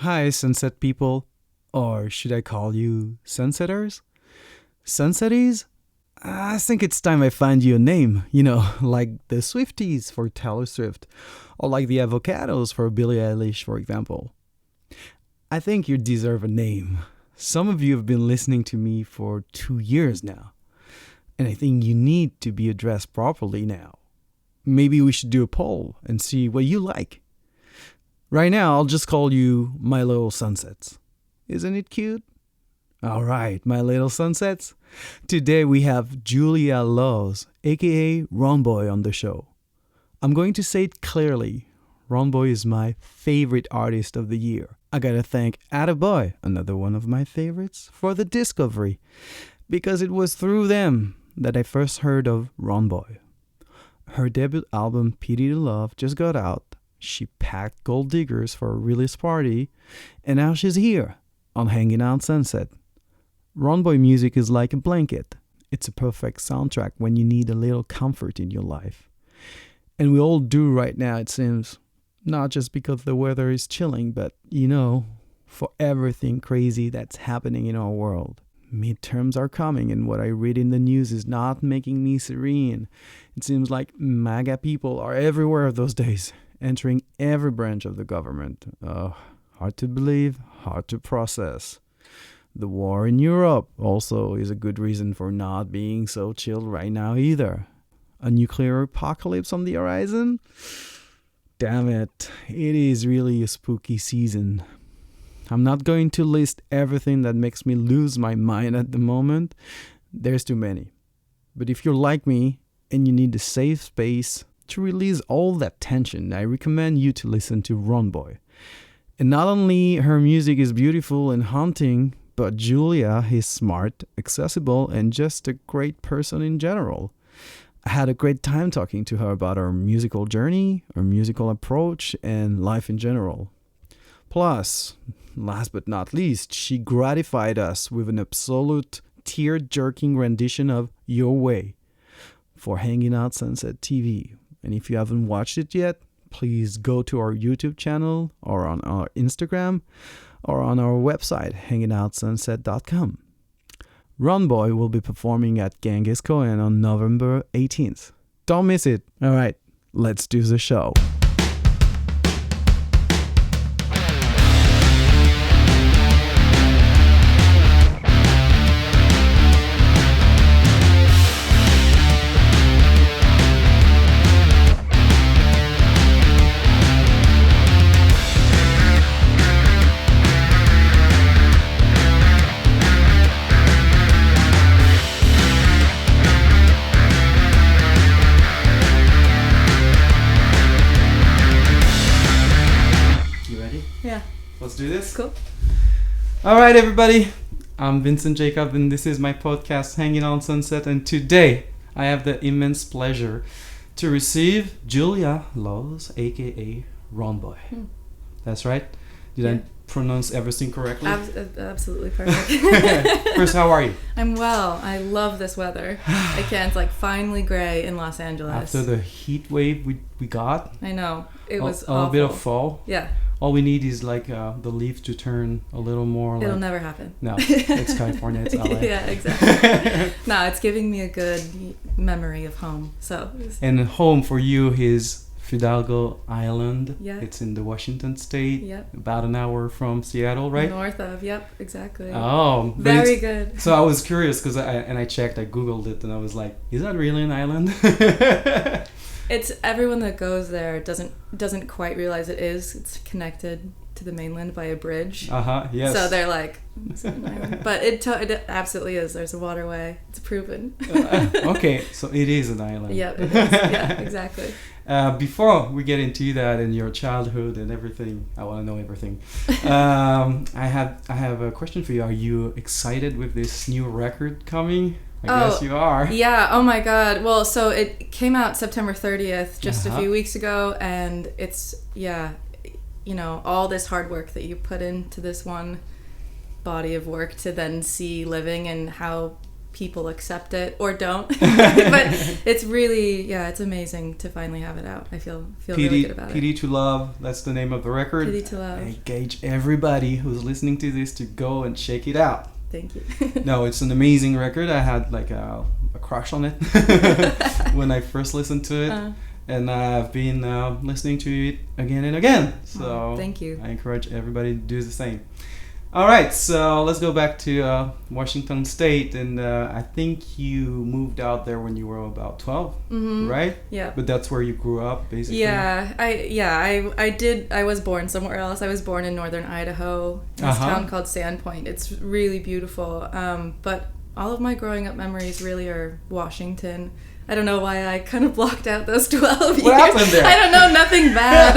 Hi, sunset people. Or should I call you sunsetters? Sunseties? I think it's time I find you a name. Like the Swifties for Taylor Swift, or like the Avocados for Billie Eilish, for example. I think you deserve a name. Some of you have been listening to me for 2 years now, and I think you need to be addressed properly now. Maybe we should do a poll and see what you like. Right now, I'll just call you My Little Sunsets. Isn't it cute? All right, my little sunsets. Today we have Julia Laws, aka Ronboy, on the show. I'm going to say it clearly. Ronboy is my favorite artist of the year. I gotta thank Attaboy, another one of my favorites, for the discovery, because it was through them that I first heard of Ronboy. Her debut album, Pity to Love, just got out. She packed gold diggers for a release party, and now she's here on Hanging Out Sunset. Ronboy music is like a blanket. It's a perfect soundtrack when you need a little comfort in your life. And we all do right now, it seems. Not just because the weather is chilling, but, for everything crazy that's happening in our world. Midterms are coming, and what I read in the news is not making me serene. It seems like MAGA people are everywhere those days, entering every branch of the government. Hard to believe, hard to process. The war in Europe also is a good reason for not being so chilled right now either. A nuclear apocalypse on the horizon? Damn it, it is really a spooky season. I'm not going to list everything that makes me lose my mind at the moment. There's too many. But if you're like me and you need a safe space to release all that tension, I recommend you to listen to Ronboy. And not only her music is beautiful and haunting, but Julia is smart, accessible, and just a great person in general. I had a great time talking to her about her musical journey, her musical approach, and life in general. Plus, last but not least, she gratified us with an absolute tear-jerking rendition of Your Way for Hanging Out Sunset TV. And if you haven't watched it yet, please go to our YouTube channel or on our Instagram or on our website, hangingoutsunset.com. Ronboy will be performing at Genghis Cohen on November 18th. Don't miss it. All right, let's do the show. Let's do this. Cool. All right, everybody. I'm Vincent Jacob, and this is my podcast, Hanging on Sunset. And today, I have the immense pleasure to receive Julia Laws, aka Ronboy. That's right. Did I pronounce everything correctly? Absolutely perfect. First, how are you? I'm well. I love this weather. I can't. It's like finally gray in Los Angeles. After the heat wave we got. I know. It was a little bit of fall. Yeah. All we need is like the leaf to turn a little more. It'll never happen. No, it's California, it's LA. Yeah, exactly. No, it's giving me a good memory of home. And home for you is Fidalgo Island. Yeah. It's in the Washington state. Yep. About an hour from Seattle, right? North of, yep, exactly. Oh. Very good. So I was curious because I checked, I Googled it, and I was like, is that really an island? It's everyone that goes there doesn't quite realize it is. It's connected to the mainland by a bridge. Yes. So they're like, it's an island. But it absolutely is. There's a waterway. It's proven. Okay, so it is an island. Yeah, it is. Yeah, exactly. Before we get into that and your childhood and everything, I want to know everything. I have a question for you. Are you excited with this new record coming? I guess you are. Yeah. Oh my God. Well, so it came out September 30th, just a few weeks ago, and it's all this hard work that you put into this one body of work to then see living and how people accept it or don't. But it's really, it's amazing to finally have it out. I feel really good about it. PD to Love, that's the name of the record. PD to Love. I engage everybody who's listening to this to go and check it out. Thank you. No, it's an amazing record. I had like a crush on it when I first listened to it. And I've been listening to it again and again. So thank you. I encourage everybody to do the same. All right, so let's go back to Washington State. And I think you moved out there when you were about 12, right? Yeah. But that's where you grew up, basically? Yeah, I did. I was born somewhere else. I was born in northern Idaho, in this town called Sandpoint. It's really beautiful. But all of my growing up memories really are Washington. I don't know why I kind of blocked out those 12 years. What happened there? I don't know, nothing bad.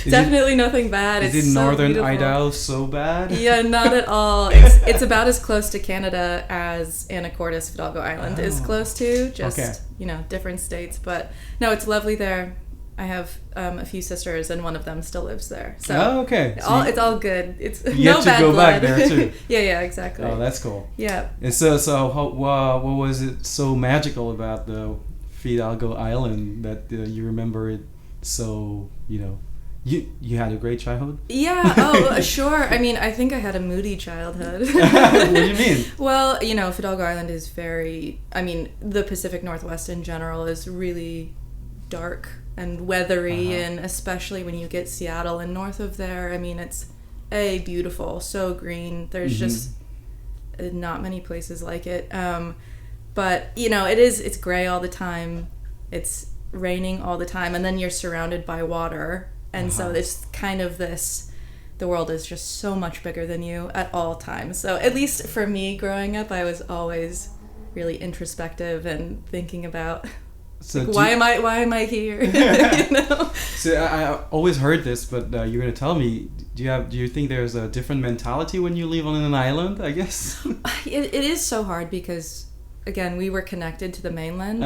Definitely nothing bad. Is it northern Idaho so bad? Yeah, not at all. It's about as close to Canada as Anacortes, Fidalgo Island is close to. Just, different states. But no, it's lovely there. I have a few sisters, and one of them still lives there. So it's all good. It's you no get to bad go blood. back there too. Yeah, exactly. Oh, that's cool. Yeah. And so what was it so magical about the Fidalgo Island that you remember it so you had a great childhood? Yeah. Oh, sure. I mean, I think I had a moody childhood. What do you mean? Well, Fidalgo Island is the Pacific Northwest in general is really dark and weathery, and especially when you get Seattle and north of there, I mean, it's beautiful, so green. There's just not many places like it. But it's gray all the time. It's raining all the time, and then you're surrounded by water, and so it's kind of this. The world is just so much bigger than you at all times. So at least for me, growing up, I was always really introspective and thinking about. So why am I here? So I always heard this, but you're gonna tell me. Do you think there's a different mentality when you live on an island? I guess it is so hard because again we were connected to the mainland.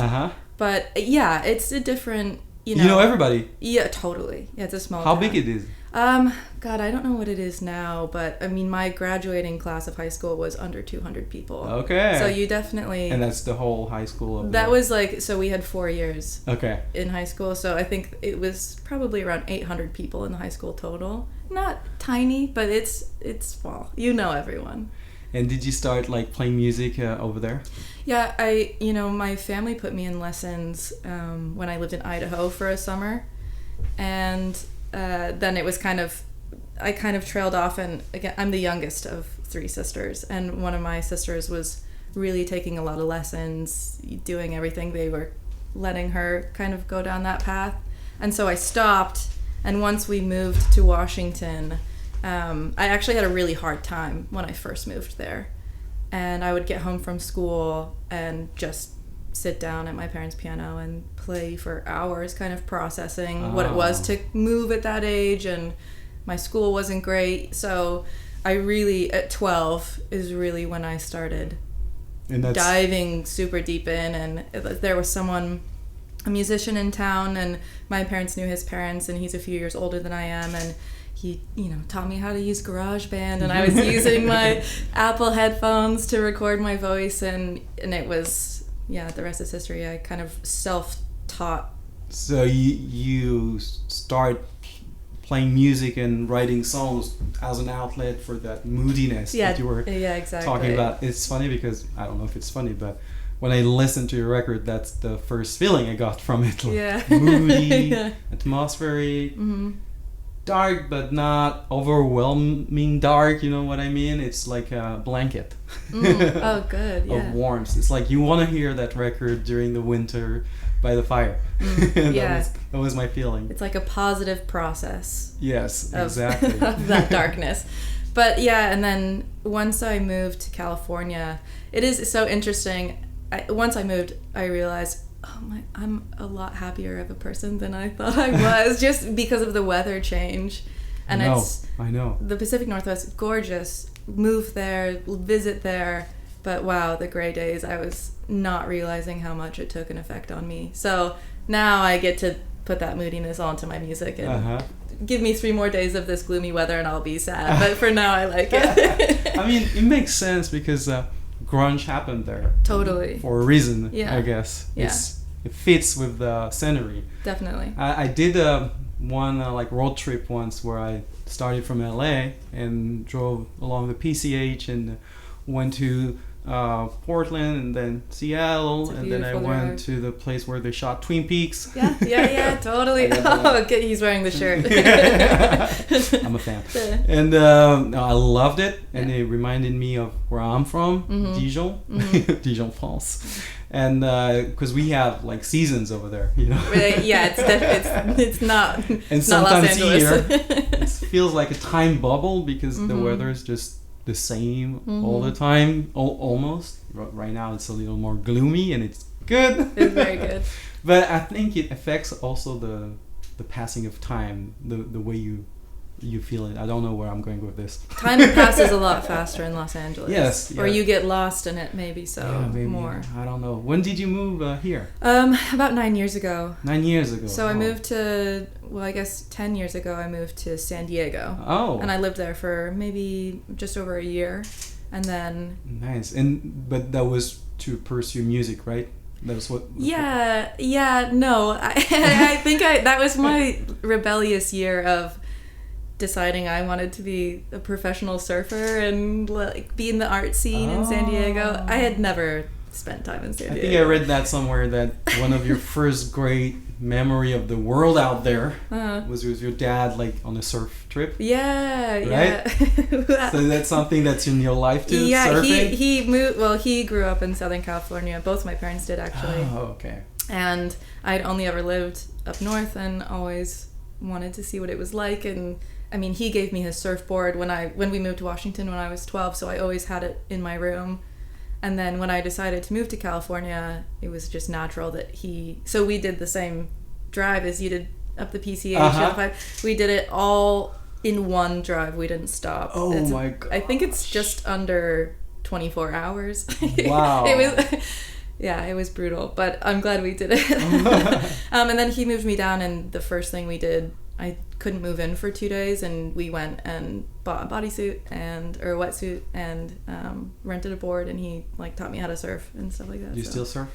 But yeah, it's a different. You know everybody. Yeah, totally. Yeah, it's a small. How town. big it is? God, I don't know what it is now, but I mean, my graduating class of high school was under 200 people. Okay. So you definitely. And that's the whole high school. That was so we had 4 years. Okay. In high school, so I think it was probably around 800 people in the high school total. Not tiny, but it's small. Everyone. And did you start playing music over there? Yeah, my family put me in lessons when I lived in Idaho for a summer, and then it was I kind of trailed off, and again, I'm the youngest of 3 sisters, and one of my sisters was really taking a lot of lessons, doing everything. They were letting her kind of go down that path, and so I stopped, and once we moved to Washington, I actually had a really hard time when I first moved there. And I would get home from school and just sit down at my parents' piano and play for hours, kind of processing what it was to move at that age. And my school wasn't great. So I really, at 12, is really when I started diving super deep in. And there was a musician in town, and my parents knew his parents, and he's a few years older than I am. And he, taught me how to use GarageBand, and I was using my Apple headphones to record my voice, and it was, the rest is history. I kind of self-taught. So you start playing music and writing songs as an outlet for that moodiness that you were exactly. talking about. It's funny because, I don't know if it's funny, but when I listened to your record, that's the first feeling I got from it. Moody, atmospheric. Dark, but not overwhelming dark, you know what I mean? It's like a blanket oh, good, yeah. of warmth. It's like you want to hear that record during the winter by the fire. That was my feeling. It's like a positive process. Yes, exactly. Of that darkness. But and then once I moved to California, it is so interesting. Once I moved, I realized, I'm a lot happier of a person than I thought I was, just because of the weather change. And I know. The Pacific Northwest, gorgeous. Move there, visit there. But wow, the gray days, I was not realizing how much it took an effect on me. So now I get to put that moodiness onto my music and give me 3 more days of this gloomy weather and I'll be sad. But for now, I like it. I mean, it makes sense because grunge happened there. Totally. For a reason, Yeah. I guess. Yeah. It fits with the scenery. Definitely. I did one like road trip once where I started from LA and drove along the PCH and went to Portland and then Seattle, and then I went drive. to the place where they shot Twin Peaks. Yeah, totally. Oh, okay, he's wearing the shirt. I'm a fan. And no, I loved it, and it reminded me of where I'm from, Dijon, Dijon, France. And because we have like seasons over there, you know. Yeah, it's not. And it's not Los sometimes Angeles. here, it feels like a time bubble because the weather is just the same all the time, almost. Right now it's a little more gloomy, and it's good. It's very good. But I think it affects also the passing of time, the way you feel it. I don't know where I'm going with this. Time passes a lot faster in Los Angeles. Yes. Or you get lost in it, maybe maybe more. I don't know. When did you move here? About 9 years ago. 9 years ago. So I moved to, I guess 10 years ago I moved to San Diego. Oh. And I lived there for maybe just over a year. And then... Nice. But that was to pursue music, right? That was what... No. I think that was my rebellious year of deciding I wanted to be a professional surfer and like be in the art scene in San Diego. I had never spent time in San Diego. I think I read that somewhere, that one of your first great memory of the world out there was with your dad, like on a surf trip. Yeah, right? Yeah. So that's something that's in your life too. Yeah, surfing? he moved. Well, he grew up in Southern California. Both my parents did actually. Oh, okay. And I'd only ever lived up north and always wanted to see what it was like. And I mean, he gave me his surfboard when we moved to Washington when I was 12, so I always had it in my room. And then when I decided to move to California, it was just natural that so we did the same drive as you did up the PCH. We did it all in one drive. We didn't stop. Oh my god. I think it's just under 24 hours. Wow. It was brutal, but I'm glad we did it. And then he moved me down, and the first thing we did, I couldn't move in for 2 days, and we went and bought a bodysuit or a wetsuit and rented a board, and he like taught me how to surf and stuff like that. Do you still surf?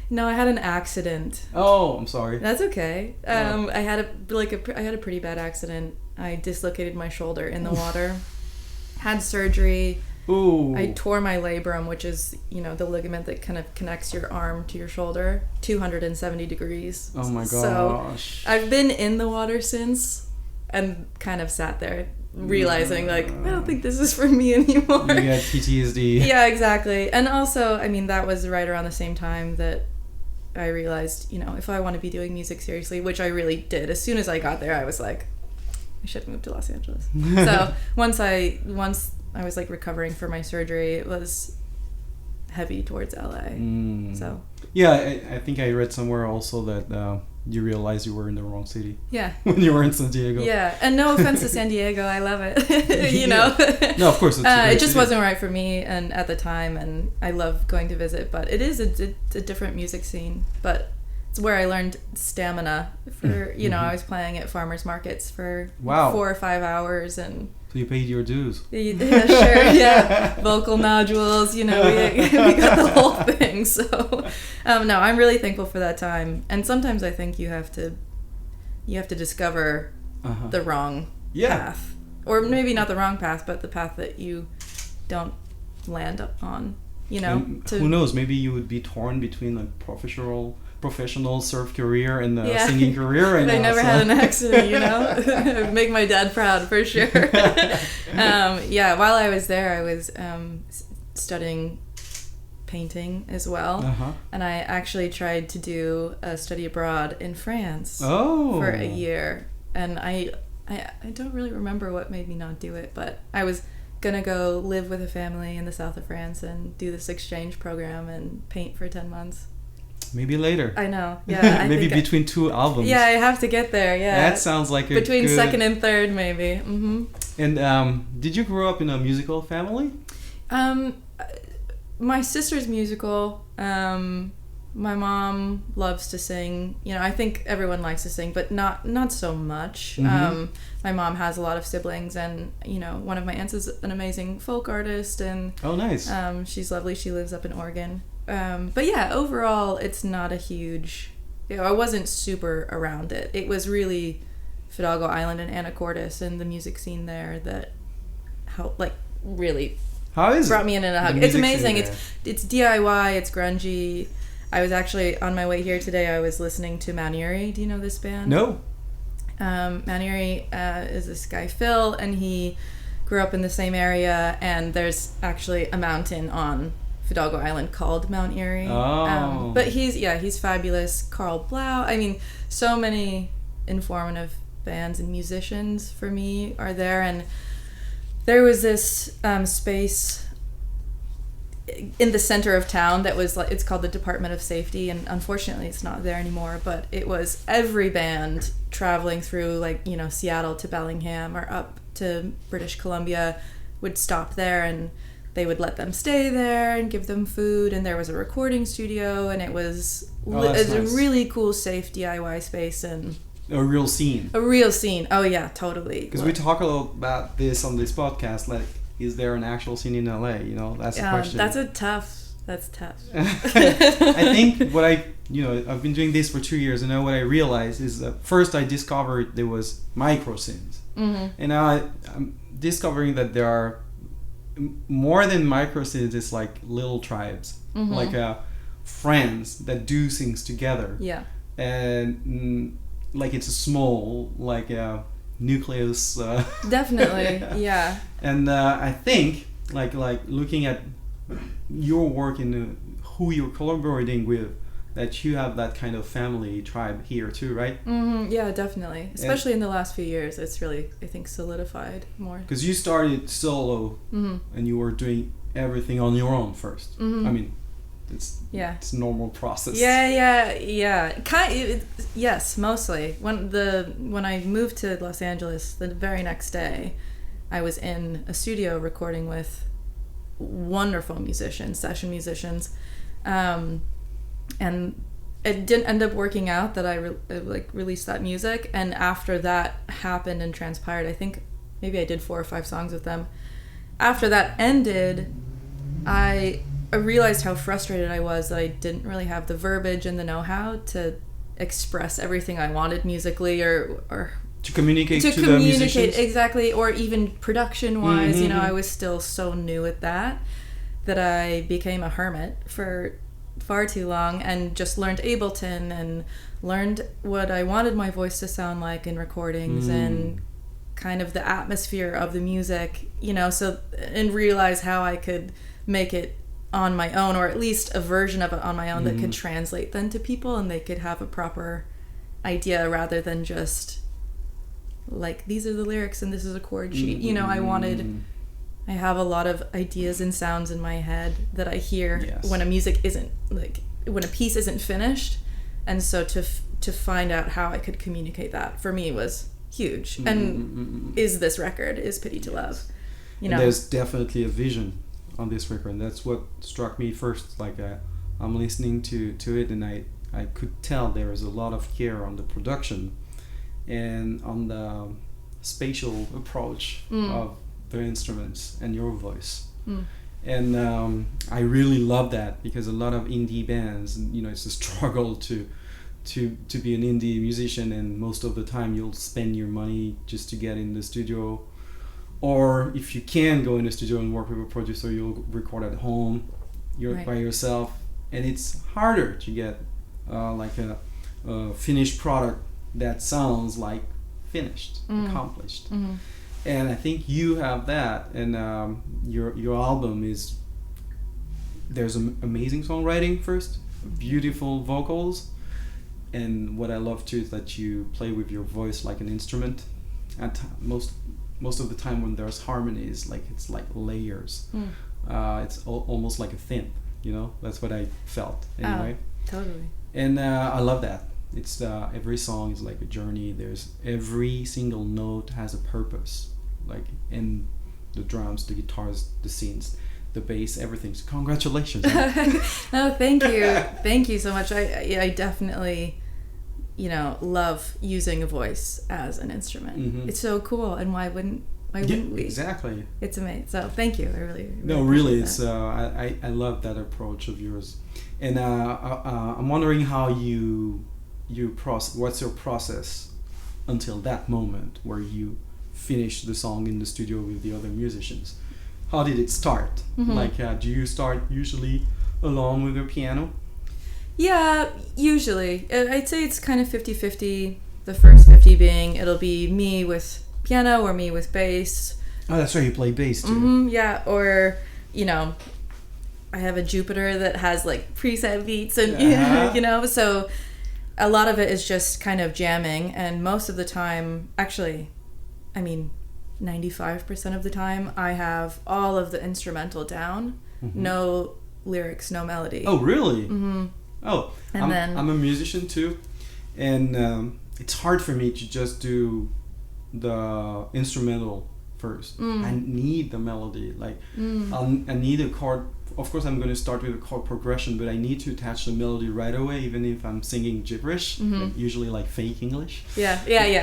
No, I had an accident. Oh, I'm sorry. That's okay. I had a pretty bad accident. I dislocated my shoulder in the water. Had surgery. Ooh. I tore my labrum, which is, the ligament that kind of connects your arm to your shoulder, 270 degrees. Oh my gosh. So I've been in the water since and kind of sat there realizing, like, I don't think this is for me anymore. You get PTSD. Yeah, exactly. And also, I mean, that was right around the same time that I realized, if I want to be doing music seriously, which I really did. As soon as I got there, I was like, I should move to Los Angeles. So once I was like recovering from my surgery, it was heavy towards LA. So yeah, I think I read somewhere also that you realized you were in the wrong city. Yeah. When you were in San Diego. Yeah, and no offense to San Diego, I love it. No, of course. It just wasn't right for me, and at the time, and I love going to visit, but it is a different music scene. But it's where I learned stamina for I was playing at farmers markets for 4 or 5 hours, and so you paid your dues. Yeah, sure. Yeah, vocal nodules. We got the whole thing. So, no, I'm really thankful for that time. And sometimes I think you have to discover the wrong path, or maybe not the wrong path, but the path that you don't land on. Who knows? Maybe you would be torn between a professional surf career and a singing career. And I never had an accident, Make my dad proud for sure. While I was there, I was studying painting as well. And I actually tried to do a study abroad in France for a year. And I don't really remember what made me not do it, but I was gonna go live with a family in the south of France and do this exchange program and paint for 10 months. Maybe later. I know. Yeah. Maybe between 2 albums. Yeah, I have to get there. Yeah. That sounds like between second and third, maybe. And did you grow up in a musical family? My sister's musical. My mom loves to sing. You know, I think everyone likes to sing, but not so much. My mom has a lot of siblings, and you know, one of my aunts is an amazing folk artist, and Oh, nice. she's lovely. She lives up in Oregon. But yeah, overall, it's not a huge. You know, I wasn't super around it. It was really Fidalgo Island and Anacortes and the music scene there that helped, like, really How is brought it? me in a The hug. It's music amazing. scene It's DIY. It's grungy. I was actually on my way here today. I was listening to Mount Erie. Do you know this band? No. Mount Erie is this guy Phil, and he grew up in the same area. And there's actually a mountain on Fidalgo Island called Mount Erie. Oh. But he's fabulous. Carl Blau. I mean, so many informative bands and musicians for me are there. And there was this space in the center of town that was like, it's called the Department of Safety, and unfortunately it's not there anymore, but it was every band traveling through, like, you know, Seattle to Bellingham or up to British Columbia would stop there, and they would let them stay there and give them food, and there was a recording studio, and it was that's a nice. really cool, safe DIY space and A real scene. a real scene. Oh yeah, totally. Because we talk a lot about this on this podcast, like, is there an actual scene in LA? You know, that's the question. That's tough. I think what I've been doing this for 2 years, and now what I realized is that first I discovered there was micro scenes. And now I'm discovering that there are more than micro scenes. It's like little tribes, like friends that do things together. Yeah. And like it's a small, like nucleus. Definitely, yeah. And I think like looking at your work and who you're collaborating with, that you have that kind of family tribe here too, right? Yeah, definitely. Especially in the last few years, it's really, I think, solidified more. Because you started solo and you were doing everything on your own first. I mean, it's a normal process. Yeah. Yes, mostly. When I moved to Los Angeles, the very next day, I was in a studio recording with wonderful musicians, session musicians, and it didn't end up working out that I released that music. And after that happened and transpired, I think maybe I did 4 or 5 songs with them. After that ended, I realized how frustrated I was that I didn't really have the verbiage and the know-how to express everything I wanted musically or to communicate to the musicians. Exactly, or even production wise. You know, I was still so new at that I became a hermit for far too long and just learned Ableton and learned what I wanted my voice to sound like in recordings and kind of the atmosphere of the music, you know, and realize how I could make it on my own, or at least a version of it on my own that could translate then to people and they could have a proper idea rather than just like, these are the lyrics and this is a chord sheet. You know, I have a lot of ideas and sounds in my head that I hear when when a piece isn't finished, and so to find out how I could communicate that for me was huge. And is this record is Pity to Love, you know. And there's definitely a vision on this record, and that's what struck me first. Like I'm listening to it, and I could tell there is a lot of care on the production and on the spatial approach of the instruments and your voice. And I really love that, because a lot of indie bands, you know, it's a struggle to be an indie musician, and most of the time you'll spend your money just to get in the studio, or if you can go in the studio and work with a producer, you'll record at home by yourself, and it's harder to get like a finished product that sounds like finished, accomplished. And I think you have that, and your album there's amazing songwriting first, beautiful vocals, and what I love too is that you play with your voice like an instrument. At most of the time when there's harmonies, like it's like layers. It's almost like a synth, you know. That's what I felt anyway. Totally. And I love that. It's every song is like a journey. There's every single note has a purpose, like in the drums, the guitars, the synths. the bass, everything. So congratulations. Oh, thank you so much. I definitely, love using a voice as an instrument. Mm-hmm. It's so cool, and why wouldn't we? Exactly. It's amazing. So thank you. I really no, really, appreciate it's I love that approach of yours, and I'm wondering how you process. What's your process until that moment where you finish the song in the studio with the other musicians? How did it start? Mm-hmm. Like, do you start usually alone with your piano? Yeah, usually. I'd say it's kind of 50-50. The first 50 being it'll be me with piano or me with bass. Oh, that's right. You play bass too. Mm-hmm, yeah, or, I have a Jupiter that has like preset beats and, so a lot of it is just kind of jamming. And most of the time, actually, 95% of the time, I have all of the instrumental down. Mm-hmm. No lyrics, no melody. Oh, really? Mm-hmm. Oh, I'm a musician too, and it's hard for me to just do the instrumental first. I need the melody. Like, I need a chord. Of course, I'm going to start with a chord progression, but I need to attach the melody right away, even if I'm singing gibberish, usually like fake English. Yeah,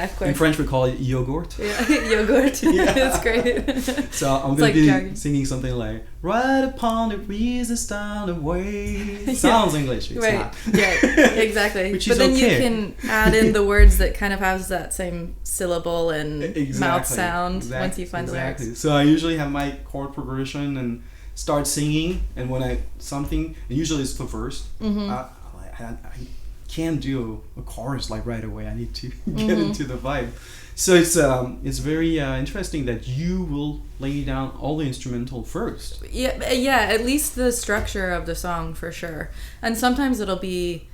of course. In French, we call it yogurt. Yeah, yogurt. Yeah. That's great. So I'm going to be singing something like, right upon the breezes down the way. Sounds English. It's right. not. Yeah, exactly. Which but is then okay. You can add in the words that kind of has that same syllable and mouth sound once you find the lyrics. So I usually have my chord progression and start singing, and when usually it's the verse. I can't do a chorus like right away. I need to get into the vibe. So it's very interesting that you will lay down all the instrumental first. Yeah, at least the structure of the song for sure. And sometimes it'll be,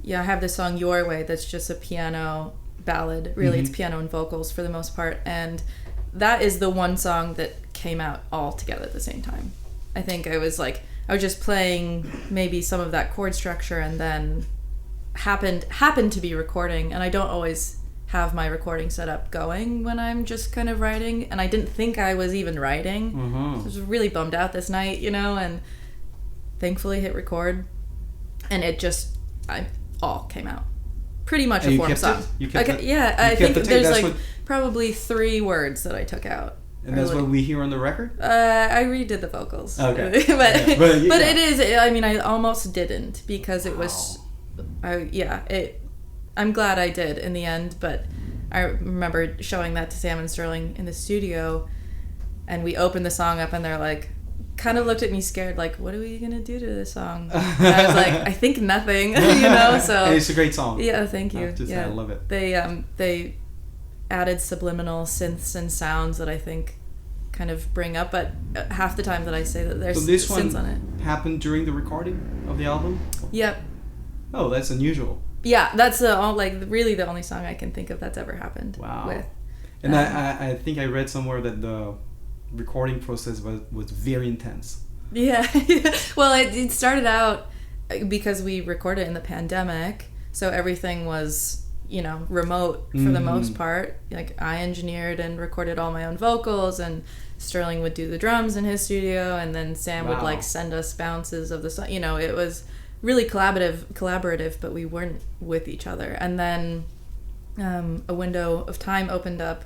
I have this song Your Way that's just a piano ballad. Really, it's piano and vocals for the most part, and that is the one song that came out all together at the same time. I think I was just playing maybe some of that chord structure, and then happened to be recording, and I don't always have my recording setup going when I'm just kind of writing, and I didn't think I was even writing. I was really bummed out this night, and thankfully hit record, and it just all came out. Pretty much a form song. I think there's probably 3 words that I took out. And that's what we hear on the record? I redid the vocals. Okay. but it is, I almost didn't because it was, I'm glad I did in the end, but I remember showing that to Sam and Sterling in the studio, and we opened the song up and they're like, kind of looked at me scared, like, what are we going to do to this song? And I was like, I think nothing, so. And it's a great song. Yeah, thank you. I love it. They added subliminal synths and sounds that I think kind of bring up, but half the time that I say that there's synths on it. So this one happened during the recording of the album? Yep. Oh, that's unusual. Yeah, that's really the only song I can think of that's ever happened. Wow. With. And I think I read somewhere that the recording process was very intense. Yeah. Well, it started out because we recorded in the pandemic, so everything was remote for the most part. Like, I engineered and recorded all my own vocals, and Sterling would do the drums in his studio, and then Sam would send us bounces of the song. It was really collaborative, but we weren't with each other. And then a window of time opened up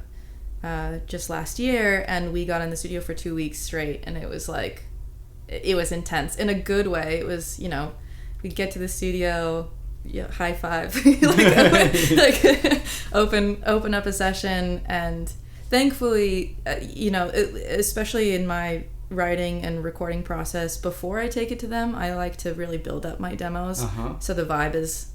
just last year, and we got in the studio for 2 weeks straight, and it was it was intense in a good way. It was, we'd get to the studio, high five, open up a session, and thankfully, especially in my writing and recording process, before I take it to them, I like to really build up my demos, so the vibe is,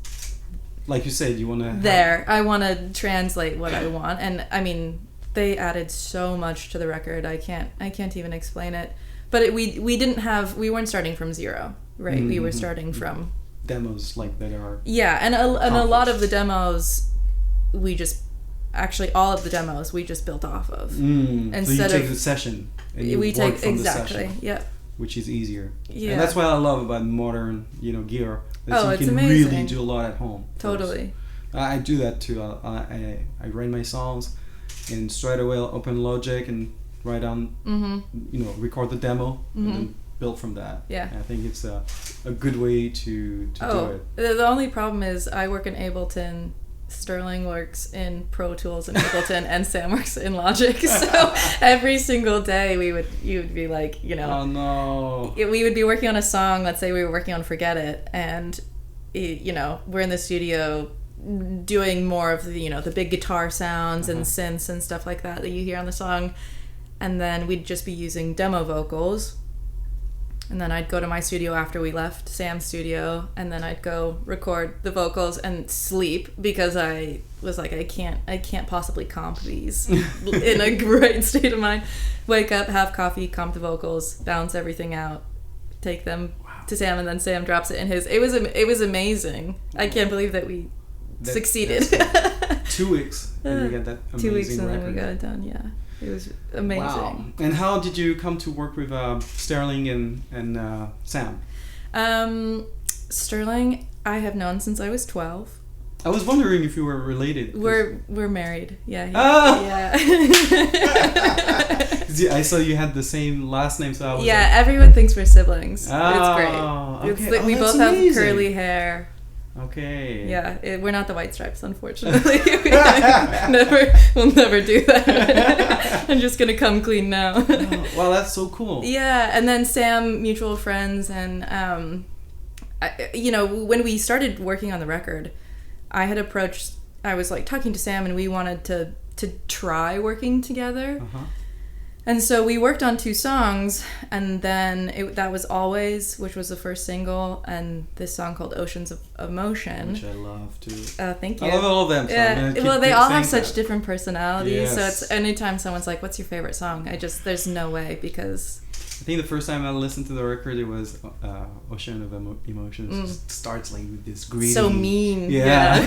like you said, you want to there. I want to translate what I want, and they added so much to the record. I can't even explain it. But we weren't starting from zero, right? We were starting from demos that are and a lot of the demos we just all of the demos we just built off of. Instead so you take the session and you work from the session, which is easier. And that's what I love about modern gear, that you can amazing. Really do a lot at home. Totally. I do that too. I write my songs and straight away I'll open Logic and write down record the demo and then built from that. Yeah. And I think it's a good way to do it. The only problem is I work in Ableton. Sterling works in Pro Tools and Ableton, and Sam works in Logic. So every single day you would be like, Oh no. we would be working on a song. Let's say we were working on Forget It, and we're in the studio doing more of the the big guitar sounds and synths and stuff like that you hear on the song, and then we'd just be using demo vocals. And then I'd go to my studio after we left Sam's studio, and then I'd go record the vocals and sleep because I was like, I can't possibly comp these in a great state of mind. Wake up, have coffee, comp the vocals, bounce everything out, take them to Sam, and then Sam drops it in his. It was amazing. I can't believe that we succeeded. 2 weeks and you get that amazing 2 weeks and record. then we got it done. Yeah. It was amazing. Wow. And how did you come to work with Sterling and Sam? Sterling, I have known since I was 12. I was wondering if you were related. We're married. Yeah. Oh! Yeah. I saw you had the same last name, so I was everyone thinks we're siblings. Oh, it's great. Okay. It's like we both amazing. have curly hair. Okay. Yeah, we're not the White Stripes, unfortunately. We'll never do that. I'm just gonna come clean now. Oh, wow, that's so cool. Yeah, and then Sam, mutual friends, and when we started working on the record, I was like talking to Sam, and we wanted to try working together. And so we worked on 2 songs, and then that was Always, which was the first single, and this song called Oceans of Emotion. Which I love too. Thank you. I love all of them. So well, they all have such different personalities, yes. so it's anytime someone's like, what's your favorite song? There's no way, because... I think the first time I listened to the record, it was Ocean of Emotions. It just starts like with this greedy... So mean. Yeah.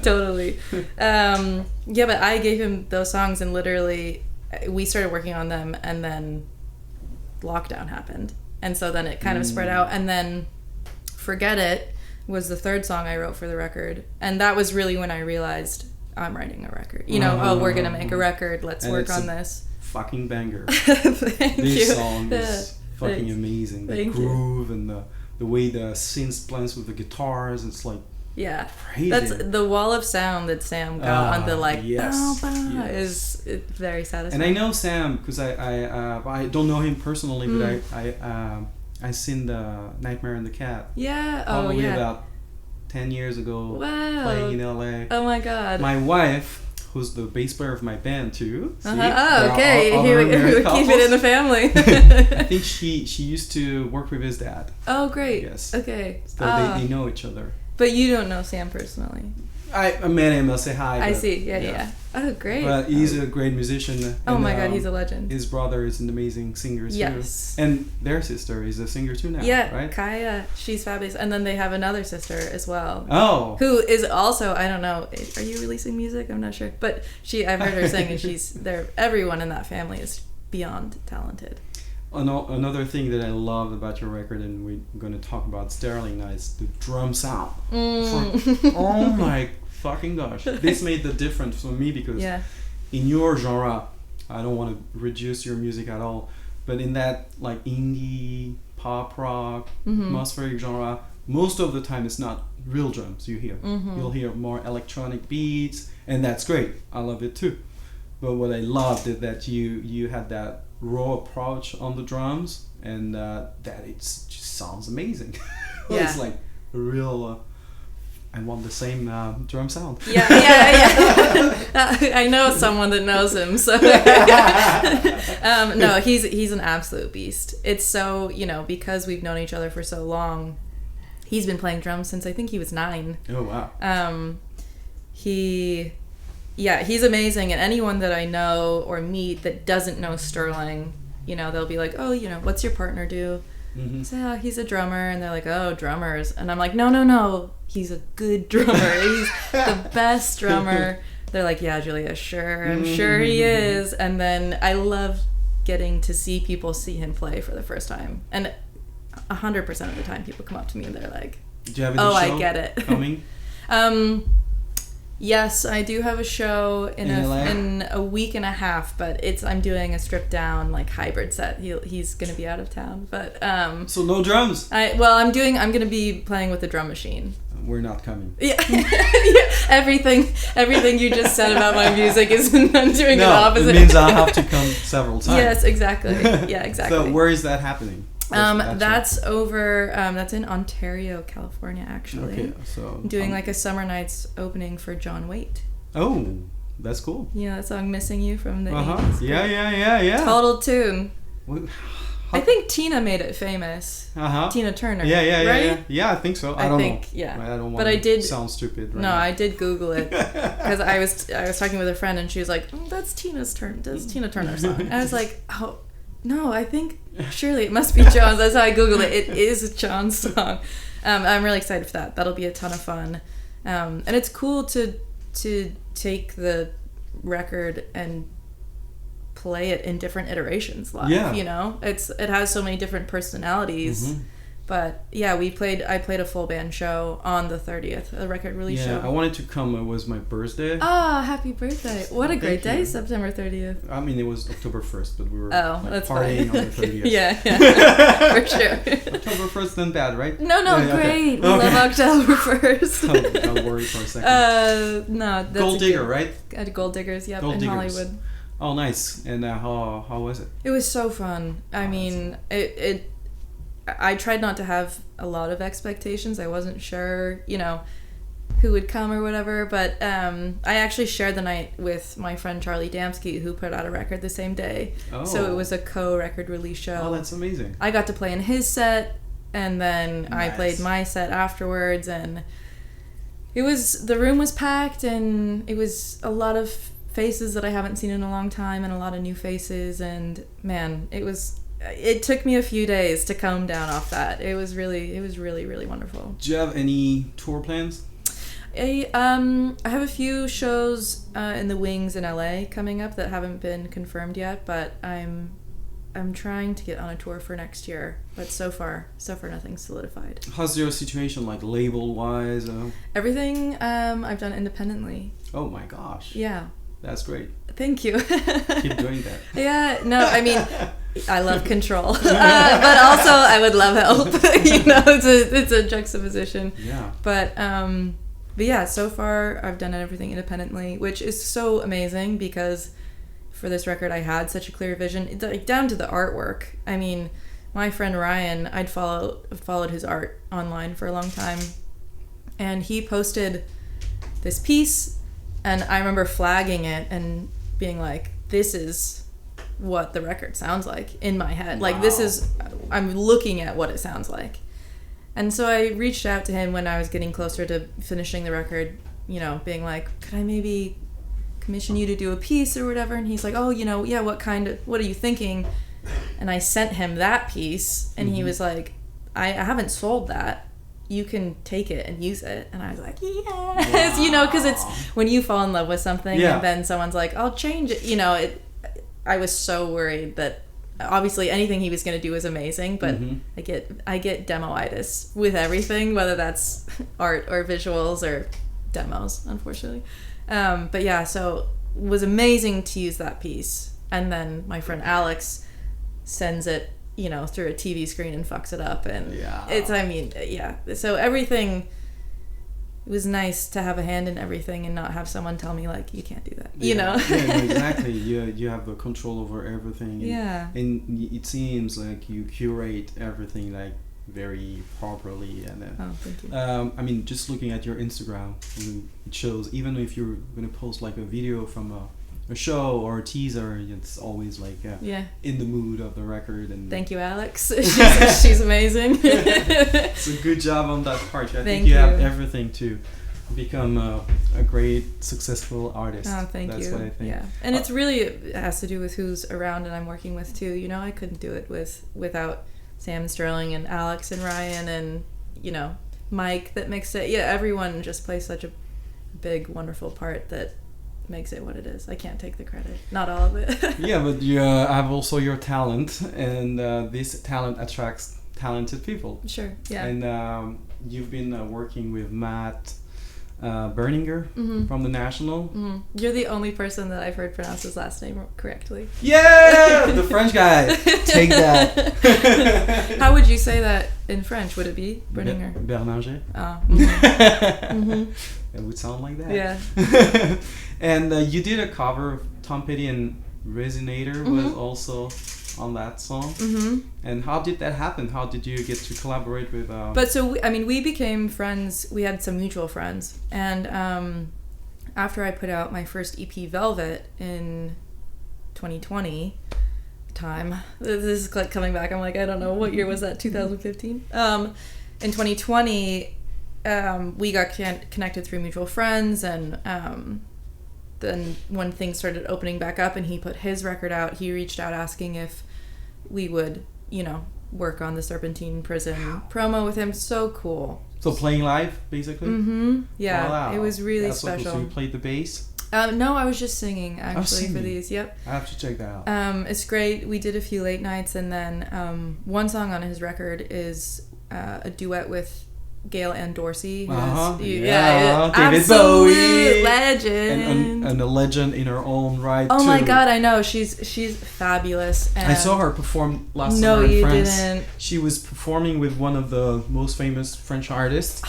Totally. But I gave him those songs, and literally... we started working on them, and then lockdown happened, and so then it kind of spread out, and then Forget It was the 3rd song I wrote for the record, and that was really when I realized I'm writing a record. We're gonna make a record, let's work on this. Fucking banger. Thank you. This song is fucking Thanks. amazing. The Thank groove and the way the synth blends with the guitars, it's like crazy. That's the wall of sound that Sam got on the yes. is very satisfying. And I know Sam because I don't know him personally, but I seen the Nightmare and the Cat. Yeah. Probably about 10 years ago. Wow. Playing in LA. Oh my God. My wife, who's the bass player of my band too. See, okay. Here Keep it in the family. I think she used to work with his dad. Oh, great. Yes. Okay. So they know each other. But you don't know Sam personally. I met him. I'll say hi. I see. Yeah. Oh, great. But he's a great musician. Oh and, my God, he's a legend. His brother is an amazing singer too. Yes. And their sister is a singer too now. Yeah, right? Kaya. She's fabulous. And then they have another sister as well. Oh. Who is also, I don't know, are you releasing music? I'm not sure. But I've heard her sing, and everyone in that family is beyond talented. Another thing that I loved about your record, and we're going to talk about Sterling now, is the drum sound. Oh my fucking gosh. This made the difference for me because in your genre, I don't want to reduce your music at all, but in that like indie, pop rock, atmospheric genre, most of the time it's not real drums you hear. You'll hear more electronic beats, and that's great. I love it too. But what I loved is that you had that raw approach on the drums, and that it just sounds amazing. It's like a real I want the same drum sound. Yeah. I know someone that knows him, so no, he's an absolute beast. It's so, because we've known each other for so long, he's been playing drums since I think he was 9. Oh wow. He's amazing, and anyone that I know or meet that doesn't know Sterling, they'll be like, oh, what's your partner do? So, he's a drummer, and they're like, oh, drummers. And I'm like, no, he's a good drummer. He's the best drummer. They're like, yeah, Julia, sure, I'm sure he is. And then I love getting to see people see him play for the first time. And 100% of the time people come up to me and they're like, do you have any oh, show I get it. coming? Yes, I do have a show in LA? in a week and a half, but I'm doing a stripped down like hybrid set. He's gonna be out of town, but So no drums. I'm gonna be playing with the drum machine. We're not coming. Yeah. Yeah. Everything you just said about my music is I'm doing the opposite. It means I'll have to come several times. Yes, exactly. Yeah, exactly. So where is that happening? That's that's in Ontario, California, actually. Okay, so I'm doing like a summer nights opening for John Waite. Oh, that's cool. You know that song "Missing You" from the 80s? Yeah. Total tune. Well, I think Tina made it famous. Tina Turner. Yeah. Yeah, I think so. I don't know. Yeah. I don't want But I did sound stupid. Right No, now. I did Google it because I was talking with a friend and she was like, "That's Tina Turner song." And I was like, "Oh, no, I think surely it must be John's." That's how I Googled it. It is John's song. I'm really excited for that. That'll be a ton of fun, and it's cool to take the record and play it in different iterations live. Yeah. You know, it has so many different personalities. Mm-hmm. But yeah, I played a full band show on the 30th, a record release show. I wanted to come. It was my birthday. Oh, happy birthday! What a great Thank day, you. September 30th. I mean, it was October 1st, but we were That's partying fine. on the 30th. Yeah, for sure. October 1st, then bad, right? No, Yeah, great. okay. We love October 1st. I'll worry for a second. No, that's Gold Digger, right? At Gold Diggers, yep, Gold in Diggers. Hollywood. Oh, nice. And how was it? It was so fun. I mean, I tried not to have a lot of expectations. I wasn't sure, who would come or whatever, but I actually shared the night with my friend Charlie Damsky, who put out a record the same day. Oh. So it was a co-record release show. Oh, that's amazing. I got to play in his set, and then I Nice. played my set afterwards, and the room was packed, and it was a lot of faces that I haven't seen in a long time, and a lot of new faces, and man, it took me a few days to calm down off that. It was really, really wonderful. Do you have any tour plans? I have a few shows in the wings in LA coming up that haven't been confirmed yet, but I'm trying to get on a tour for next year. But so far nothing's solidified. How's your situation, like label wise? Everything I've done independently. Oh my gosh. Yeah. That's great. Thank you. Keep doing that. Yeah, no, I mean, I love control, but also I would love help. It's a juxtaposition. Yeah. But yeah, so far I've done everything independently, which is so amazing because for this record I had such a clear vision, like down to the artwork. I mean, my friend Ryan, I'd followed his art online for a long time, and he posted this piece. And I remember flagging it and being like, this is what the record sounds like in my head. Wow. Like, I'm looking at what it sounds like. And so I reached out to him when I was getting closer to finishing the record, being like, could I maybe commission you to do a piece or whatever? And he's like, oh, yeah, what are you thinking? And I sent him that piece, and he was like, I haven't sold that. You can take it and use it. And I was like, yes. Wow. Because it's when you fall in love with something Yeah. and then someone's like, I'll change it. I was so worried that obviously anything he was going to do was amazing, but I get demo-itis with everything, whether that's art or visuals or demos, unfortunately. But yeah, so it was amazing to use that piece. And then my friend Alex sends it through a TV screen and fucks it up, and so everything, it was nice to have a hand in everything and not have someone tell me like, you can't do that. Yeah, exactly. You have the control over everything, and it seems like you curate everything like very properly, and thank you. I mean, just looking at your Instagram, it shows, even if you're gonna post like a video from a show or a teaser, it's always like in the mood of the record. And thank you, Alex. She's amazing. It's a good job on that part. I think Thank you you. have everything to become a great, successful artist. Thank you. That's what I think. Yeah, and it has to do with who's around and I'm working with too. I couldn't do it without Sam Sterling and Alex and Ryan and Mike that mixed it. Yeah, everyone just plays such a big, wonderful part that makes it what it is. I can't take the credit. Not all of it. Yeah, but you have also your talent, and this talent attracts talented people. Sure, yeah. And you've been working with Matt, Berninger from the National. You're the only person that I've heard pronounce his last name correctly. Yeah, the French guy. Take that. How would you say that in French? Would it be Berninger? Berninger. Oh. It would sound like that. Yeah. And you did a cover of Tom Petty, and Resonator was also on that song. And how did that happen? How did you get to collaborate with But so we became friends. We had some mutual friends, and after I put out my first EP, Velvet, in 2020 this is like coming back, I'm like, I don't know, what year was that? 2015. In 2020 we got connected through mutual friends, and then when things started opening back up and he put his record out, he reached out asking if we would, work on the Serpentine Prison promo with him. So cool. So playing live, basically? Yeah, wow. It was really That's special. So cool. So you played the bass? No, I was just singing, actually, for these. Yep. I have to check that out. It's great. We did a few late nights, and then one song on his record is a duet with Gail Ann Dorsey, who is David absolute Bowie, legend, and a legend in her own right. Oh too. my God, I know, she's fabulous. And I saw her perform last no, summer in you France. Didn't. She was performing with one of the most famous French artists,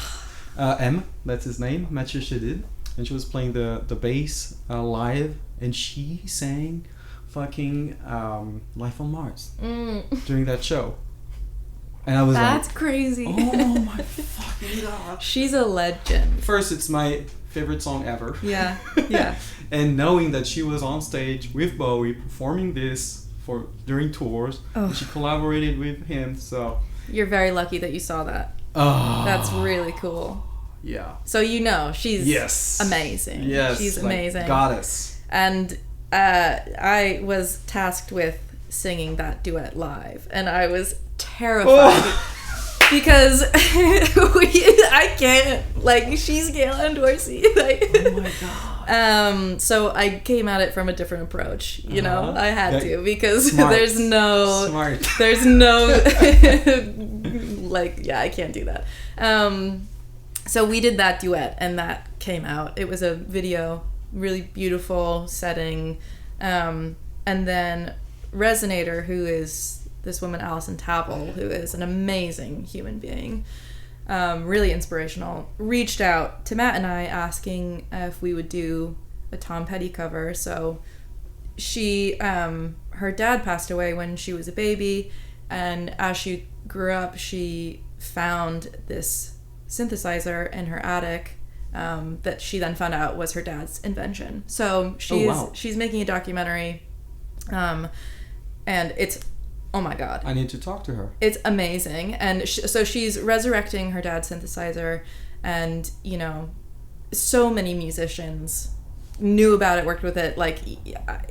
M. That's his name, Mathieu Chédid, and she was playing the bass live, and she sang fucking Life on Mars during that show. And I was That's crazy. Oh my fucking God. She's a legend. First, it's my favorite song ever. Yeah. And knowing that she was on stage with Bowie performing this during tours, and she collaborated with him, so... You're very lucky that you saw that. Oh. That's really cool. Yeah. So she's amazing. Yes. She's amazing. Like goddess. And I was tasked with singing that duet live, and I was terrified because I can't, she's Gail Ann Dorsey. Oh my God. So I came at it from a different approach, I had to, because Smart. there's no I can't do that. So we did that duet, and that came out. It was a video, really beautiful setting. And then Resonator, who is this woman, Alison Tavel, who is an amazing human being, really inspirational, reached out to Matt and I asking if we would do a Tom Petty cover. So she, her dad passed away when she was a baby, and as she grew up, she found this synthesizer in her attic that she then found out was her dad's invention. So she's making a documentary, and it's, oh my God, I need to talk to her. It's amazing. And so she's resurrecting her dad's synthesizer, and so many musicians knew about it, worked with it.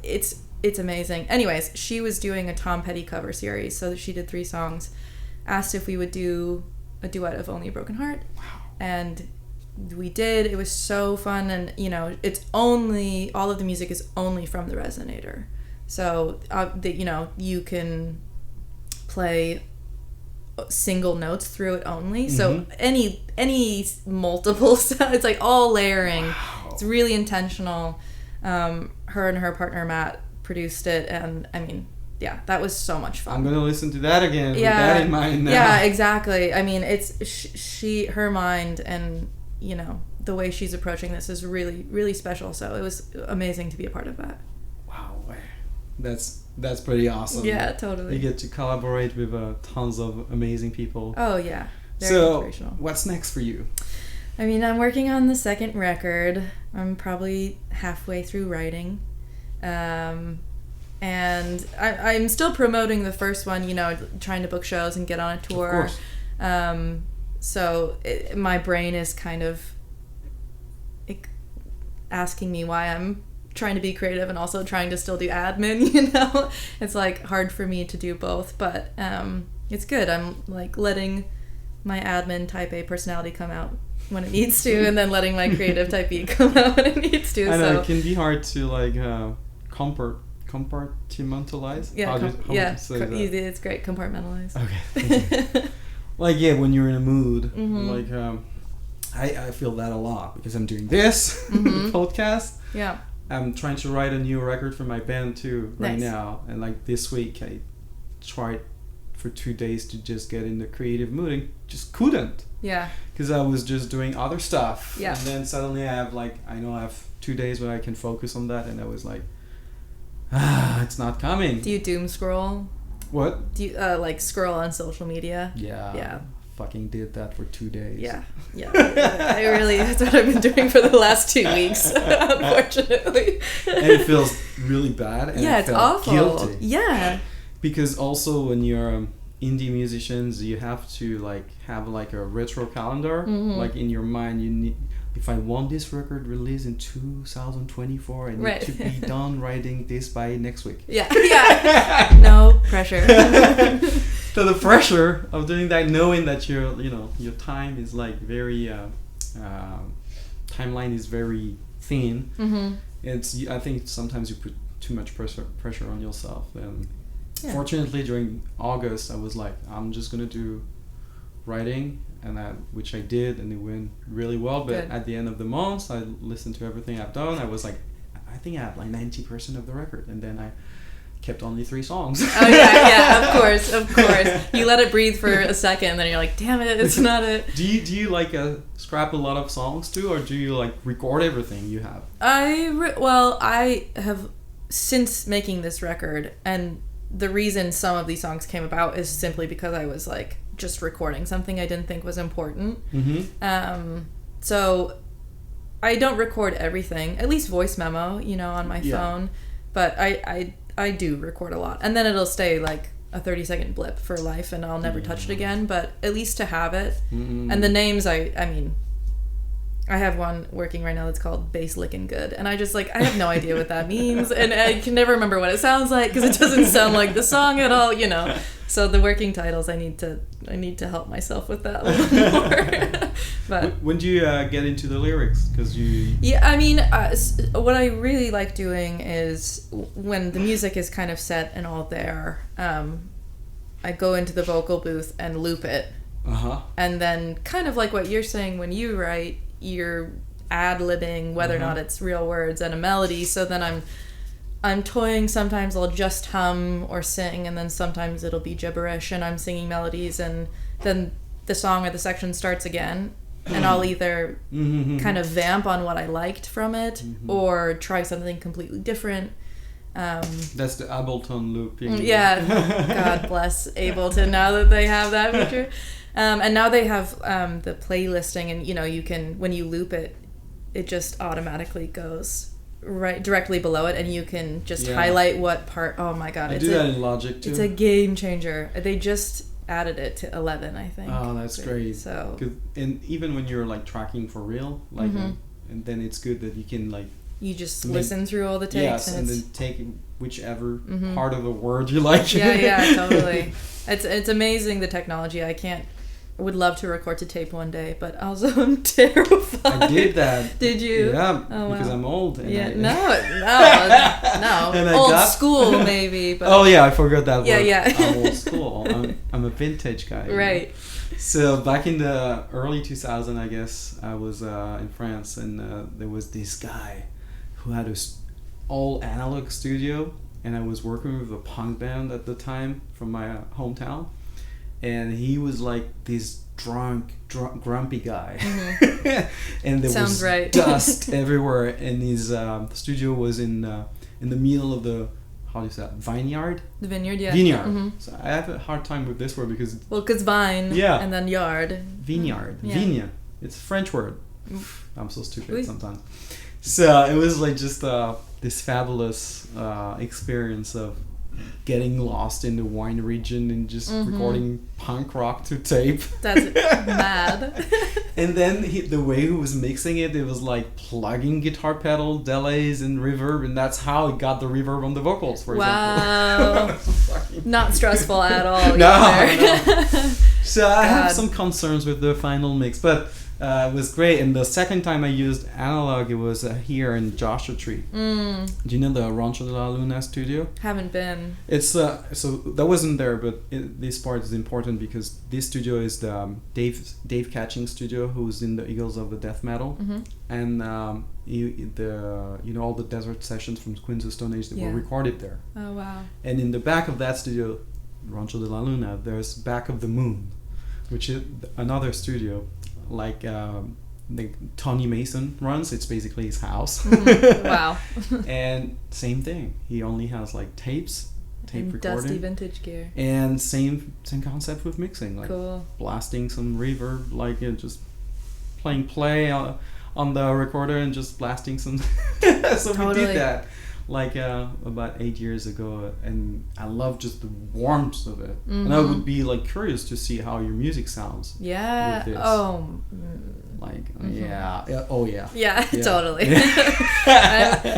It's amazing. Anyways, she was doing a Tom Petty cover series, so she did 3 songs, asked if we would do a duet of Only a Broken Heart. Wow. And we did. It was so fun, and it's only, all of the music is only from the Resonator, so you can play single notes through it only. So any multiple sound, it's all layering. Wow. It's really intentional. Her and her partner Matt produced it, and that was so much fun. I'm gonna listen to that again with that in mind now. Yeah, exactly. It's her mind, and the way she's approaching this is really, really special. So it was amazing to be a part of that. Wow, that's pretty awesome. Yeah, totally. You get to collaborate with tons of amazing people. Oh yeah, very inspirational. What's next for you? I'm working on the second record. I'm probably halfway through writing, and I'm still promoting the first one. Trying to book shows and get on a tour. Of course. So my brain is kind of asking me why I'm trying to be creative and also trying to still do admin. It's hard for me to do both, but it's good. I'm letting my admin type A personality come out when it needs to, and then letting my creative type B come out when it needs to. I know, it can be hard to compartmentalize. It's great. Compartmentalize. Okay. When you're in a mood, I feel that a lot because I'm doing this podcast. Yeah. I'm trying to write a new record for my band too right Nice. now, and like this week I tried for 2 days to just get in the creative mood and just couldn't Yeah. because I was just doing other stuff. Yeah. And then suddenly I have 2 days where I can focus on that, and I was like, it's not coming. Do you doom scroll? What? Do you like scroll on social media? Yeah. Yeah. Fucking did that for 2 days. Yeah. That's what I've been doing for the last 2 weeks, unfortunately. And it feels really bad. And Yeah, I it's felt awful. guilty. Yeah. Because also when you're indie musicians, you have to like have like a retro calendar. Like in your mind, you need. If I want this record released in 2024, I need to be done writing this by next week. Yeah. Yeah. No pressure. So the pressure of doing that, knowing that your time is like very timeline is very thin. I think sometimes you put too much pressure on yourself. And fortunately, during August, I was like, I'm just gonna do writing, and which I did, and it went really well. But at the end of the month, I listened to everything I've done. I was like, I think I have like 90% of the record, and then I kept only 3 songs. Oh yeah, of course. You let it breathe for a second, and then you're like, damn it, it's not it. Do you like scrap a lot of songs too, or do you like record everything you have? I have, since making this record, and the reason some of these songs came about is simply because I was like just recording something I didn't think was important. So I don't record everything, at least voice memo, on my phone, but I do record a lot, and then it'll stay like a 30-second blip for life, and I'll never touch it again, but at least to have it. And the names, I have one working right now that's called Bass Lickin' Good, and I have no idea what that means, and I can never remember what it sounds like because it doesn't sound like the song at all, So the working titles, I need to help myself with that a little more. But when do you get into the lyrics? Because you... Yeah, what I really like doing is when the music is kind of set and all there, I go into the vocal booth and loop it. And then kind of like what you're saying when you write, you're ad-libbing whether or not it's real words and a melody. So then I'm toying. Sometimes I'll just hum or sing, and then sometimes it'll be gibberish and I'm singing melodies, and then the song or the section starts again, and I'll either kind of vamp on what I liked from it or try something completely different. That's the Ableton looping. Yeah, God bless Ableton now that they have that feature. And now they have the playlisting, and you can, when you loop it, it just automatically goes right directly below it, and you can just highlight what part. Oh my God, I do that in Logic too. It's a game changer. They just added it to 11, I think. Oh, that's great. So, and even when you're like tracking for real, like, and then it's good that you can like. You just listen through all the takes, and then take whichever part of the word you like. Yeah, totally. It's amazing, the technology. I would love to record to tape one day, but also I'm terrified. I did that. Did you? Yeah, oh, because wow. I'm old. And no. Old school, maybe. But oh yeah, I forgot that word. Yeah. I'm old school. I'm a vintage guy. Right. So back in the early 2000s, I guess, I was in France, and there was this guy who had all analog studio, and I was working with a punk band at the time from my hometown. And he was like this drunk, grumpy guy. And there Sounds was right. dust everywhere. And his studio was in the middle of the, how do you say that, vineyard? The vineyard, yeah. Vineyard. So I have a hard time with this word because... Well, because vine, and then yard. Vineyard. Yeah. Vigne. It's a French word. I'm so stupid sometimes. So it was like just this fabulous experience of getting lost in the wine region and just recording punk rock to tape. That's mad. And then the way he was mixing it, it was like plugging guitar pedal, delays, and reverb, and that's how it got the reverb on the vocals, for example. Not stressful at all. No. So I have some concerns with the final mix, but It was great. And the second time I used analog, it was here in Joshua Tree. Do you know the Rancho de la Luna studio? Haven't been. It's so that wasn't there, but this part is important because this studio is the Dave Catching studio, who's in the Eagles of the Death Metal, and all the Desert Sessions from Queens of Stone Age that were recorded there. Oh wow! And in the back of that studio, Rancho de la Luna, there's Back of the Moon, which is another studio, like Tony Mason runs. It's basically his house. Wow. And same thing. He only has like tape and recording, dusty vintage gear, and same concept with mixing, like cool. Blasting some reverb, like just playing play on the recorder and just blasting some. So totally. We did that like about 8 years ago, and I love just the warmth of it. And I would be like curious to see how your music sounds. Yeah. With this. Oh. Like oh yeah. Yeah, totally.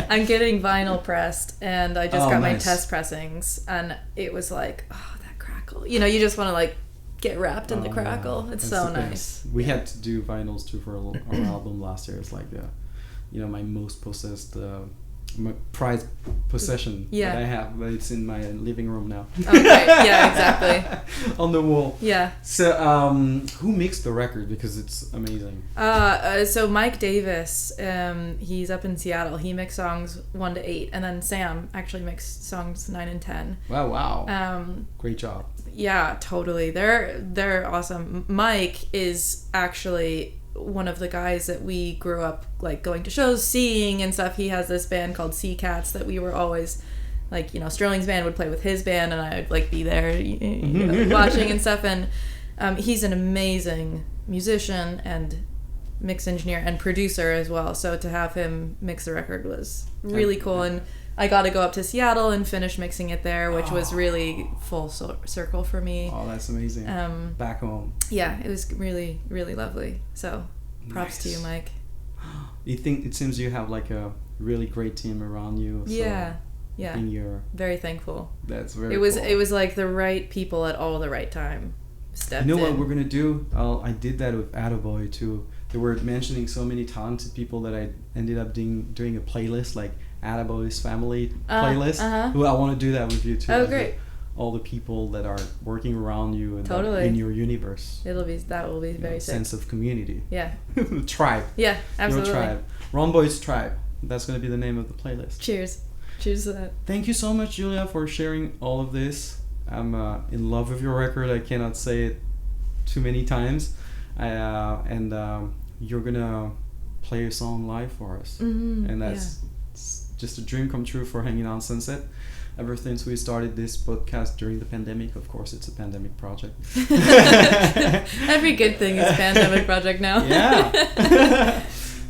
I'm getting vinyl pressed, and I just got my test pressings, and it was like, oh, that crackle. You just want to like get wrapped in the crackle. It's so nice. We had to do vinyls too for our album last year. It's like my most possessed. My prized possession that I have, but it's in my living room now. Okay, yeah, exactly. On the wall. Yeah. So, who mixed the record? Because it's amazing. So Mike Davis, he's up in Seattle. He mixed songs 1 to 8, and then Sam actually mixed songs 9 and 10. Wow. Great job. Yeah, totally. They're awesome. Mike is actually one of the guys that we grew up like going to shows, seeing and stuff. He has this band called Sea Cats that we were always like, Sterling's band would play with his band, and I would like be there watching and stuff. And he's an amazing musician and mix engineer and producer as well. So to have him mix the record was really cool. And I got to go up to Seattle and finish mixing it there, which was really full circle for me. Oh, that's amazing. Back home. Yeah, it was really, really lovely. So props to you, Mike. It seems you have like a really great team around you. So yeah. You're very thankful. That's very cool. It was like the right people at all the right time stepped in. What we're going to do? I did that with Avocados too. They were mentioning so many talented people that I ended up doing a playlist, like Avocados family playlist. Who I want to do that with you too. Oh, great. All the people that are working around you and totally. In your universe. That will be very sick. Sense of community. Yeah. Tribe. Yeah, absolutely. Your tribe. Ronboy's tribe. That's going to be the name of the playlist. Cheers. Cheers to that. Thank you so much, Julia, for sharing all of this. I'm in love with your record. I cannot say it too many times. You're gonna play a song live for us, and that's just a dream come true for Hanging on Sunset. Ever since we started this podcast during the pandemic, of course, it's a pandemic project. Every good thing is a pandemic project now. Yeah.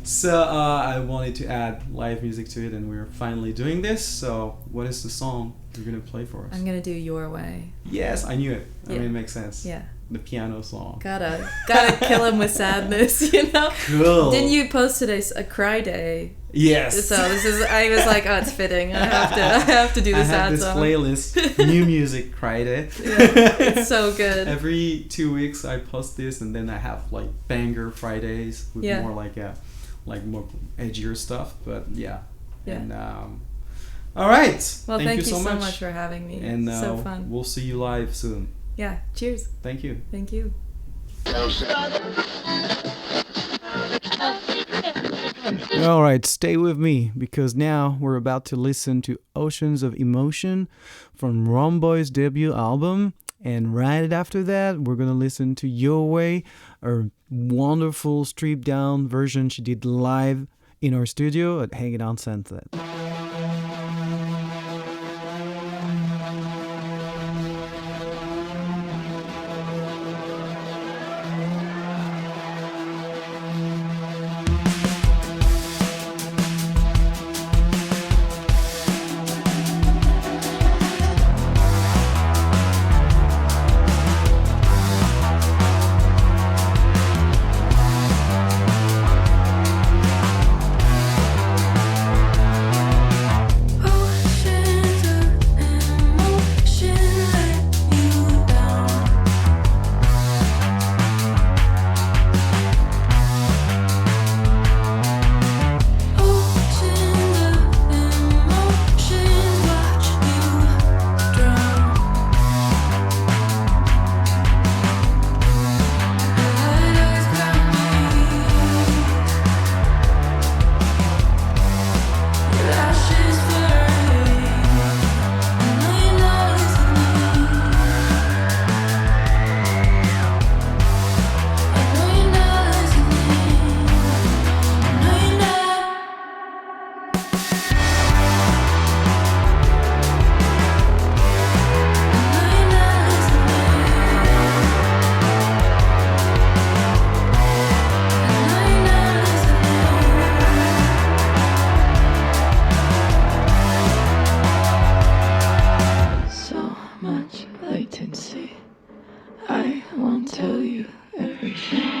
So I wanted to add live music to it, and we're finally doing this. So what is the song you're gonna play for us? I'm gonna do Your Way. Yes, I knew it. Yeah. I mean, it makes sense. Yeah. The piano song. Gotta kill him with sadness, Cool. Didn't you post today a cry day? Yes. So I was like, oh, it's fitting. I have to do the sad song. I have this playlist, new music cry day. Yeah, it's so good. Every 2 weeks I post this, and then I have like banger Fridays with more like more edgier stuff. But yeah. And all right. Well, thank you so much for having me. And so fun. We'll see you live soon. Yeah. Cheers. Thank you. Thank you. All right, stay with me because now we're about to listen to Oceans of Emotion from Ronboy's debut album. And right after that, we're going to listen to Your Way, a wonderful stripped down version she did live in our studio at Hanging on Sunset. I won't tell you everything.